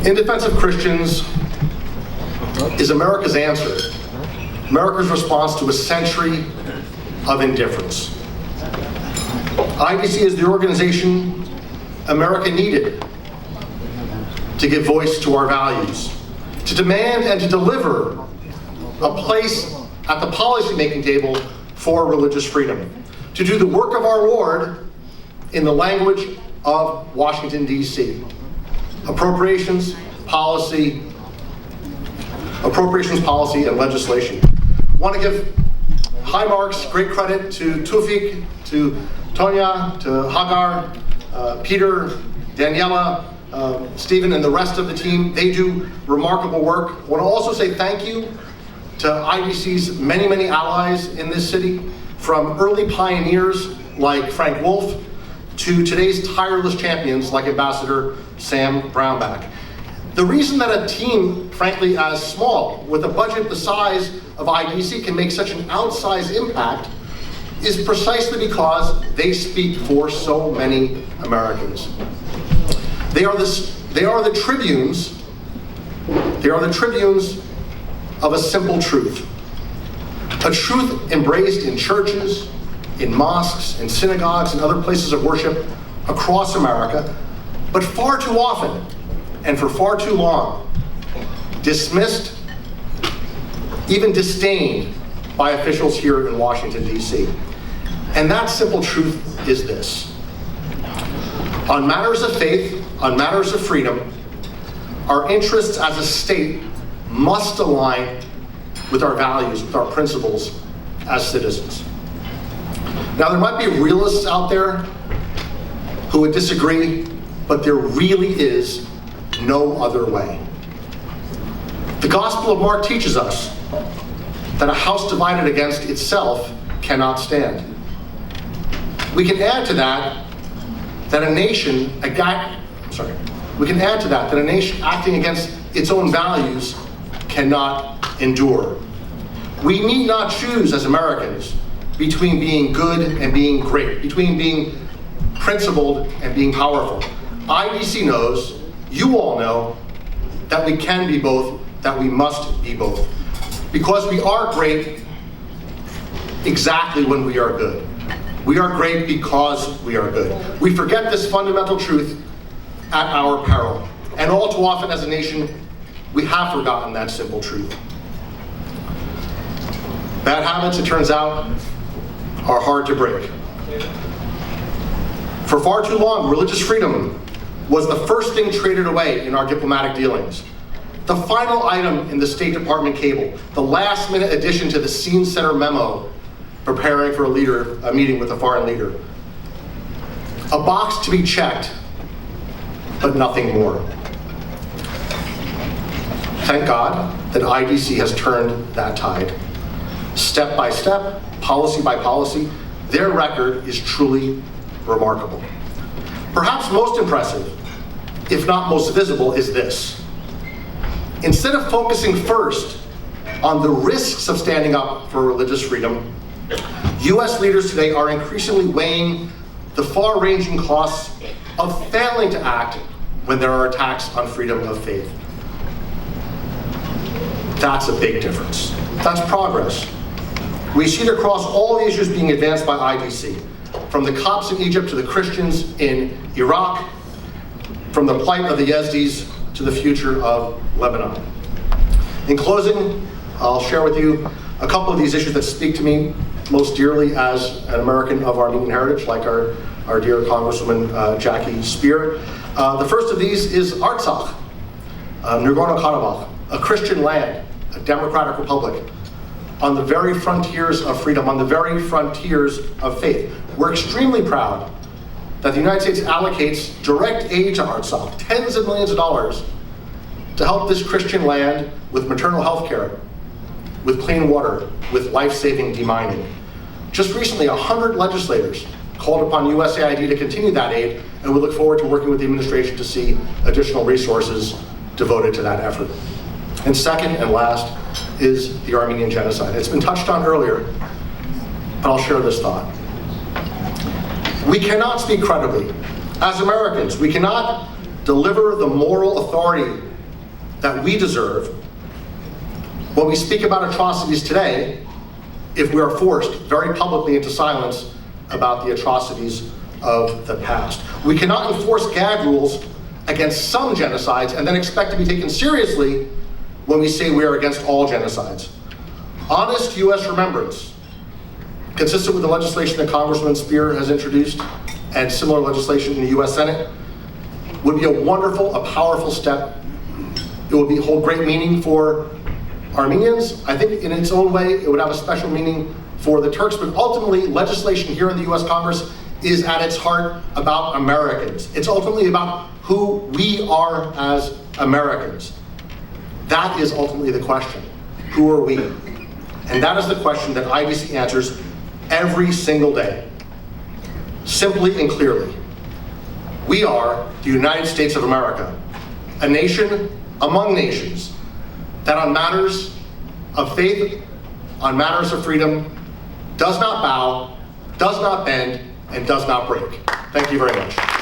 In Defense of Christians is America's answer, America's response to a century of indifference. IDC is the organization America needed to give voice to our values, to demand and to deliver a place at the policy-making table for religious freedom, to do the work of our Lord in the language of Washington, D.C. Appropriations, policy, and legislation. I want to give high marks, great credit to Tufik, to Tonya, to Hagar, Peter, Daniela, Stephen, and the rest of the team. They do remarkable work. I want to also say thank you to IDC's many, many allies in this city, from early pioneers like Frank Wolf to today's tireless champions like Ambassador Sam Brownback. The reason that a team, frankly, as small, with a budget the size of IDC can make such an outsized impact is precisely because they speak for so many Americans. They are the tribunes of a simple truth. A truth embraced in churches, in mosques, in synagogues, and other places of worship across America, but far too often, and for far too long, dismissed, even disdained by officials here in Washington, D.C. And that simple truth is this. On matters of faith, on matters of freedom, our interests as a state must align with our values, with our principles as citizens. Now, there might be realists out there who would disagree, but there really is no other way. The Gospel of Mark teaches us that a house divided against itself cannot stand. We can add to that a nation acting against its own values cannot endure. We need not choose as Americans between being good and being great, between being principled and being powerful. IDC knows, you all know, that we can be both, that we must be both. Because we are great exactly when we are good. We are great because we are good. We forget this fundamental truth at our peril. And all too often as a nation, we have forgotten that simple truth. Bad habits, it turns out, are hard to break. For far too long, religious freedom was the first thing traded away in our diplomatic dealings. The final item in the State Department cable, the last-minute addition to the Scene Center memo preparing for a meeting with a foreign leader. A box to be checked, but nothing more. Thank God that IDC has turned that tide. Step by step, policy by policy, their record is truly remarkable. Perhaps most impressive, if not most visible, is this. Instead of focusing first on the risks of standing up for religious freedom, U.S. leaders today are increasingly weighing the far-ranging costs of failing to act when there are attacks on freedom of faith. That's a big difference. That's progress. We see it across all the issues being advanced by IDC, from the Copts in Egypt to the Christians in Iraq, from the plight of the Yazidis to the future of Lebanon. In closing, I'll share with you a couple of these issues that speak to me most dearly as an American of Armenian heritage, like our dear Congresswoman Jackie Spear. The first of these is Artsakh, Nagorno-Karabakh, a Christian land, a democratic republic, on the very frontiers of freedom, on the very frontiers of faith. We're extremely proud that the United States allocates direct aid to Artsakh, tens of millions of dollars, to help this Christian land with maternal health care, with clean water, with life-saving demining. Just recently, 100 legislators called upon USAID to continue that aid, and we look forward to working with the administration to see additional resources devoted to that effort. And second and last is the Armenian genocide. It's been touched on earlier, but I'll share this thought. We cannot speak credibly. As Americans, we cannot deliver the moral authority that we deserve when we speak about atrocities today, if we are forced very publicly into silence about the atrocities of the past. We cannot enforce gag rules against some genocides and then expect to be taken seriously when we say we are against all genocides. Honest U.S. remembrance, consistent with the legislation that Congressman Speer has introduced and similar legislation in the U.S. Senate, would be a wonderful, a powerful step. It would hold great meaning for Armenians. I think in its own way, it would have a special meaning for the Turks, but ultimately, legislation here in the U.S. Congress is at its heart about Americans. It's ultimately about who we are as Americans. That is ultimately the question. Who are we? And that is the question that IDC answers every single day, simply and clearly. We are the United States of America, a nation among nations that on matters of faith, on matters of freedom, does not bow, does not bend, and does not break. Thank you very much.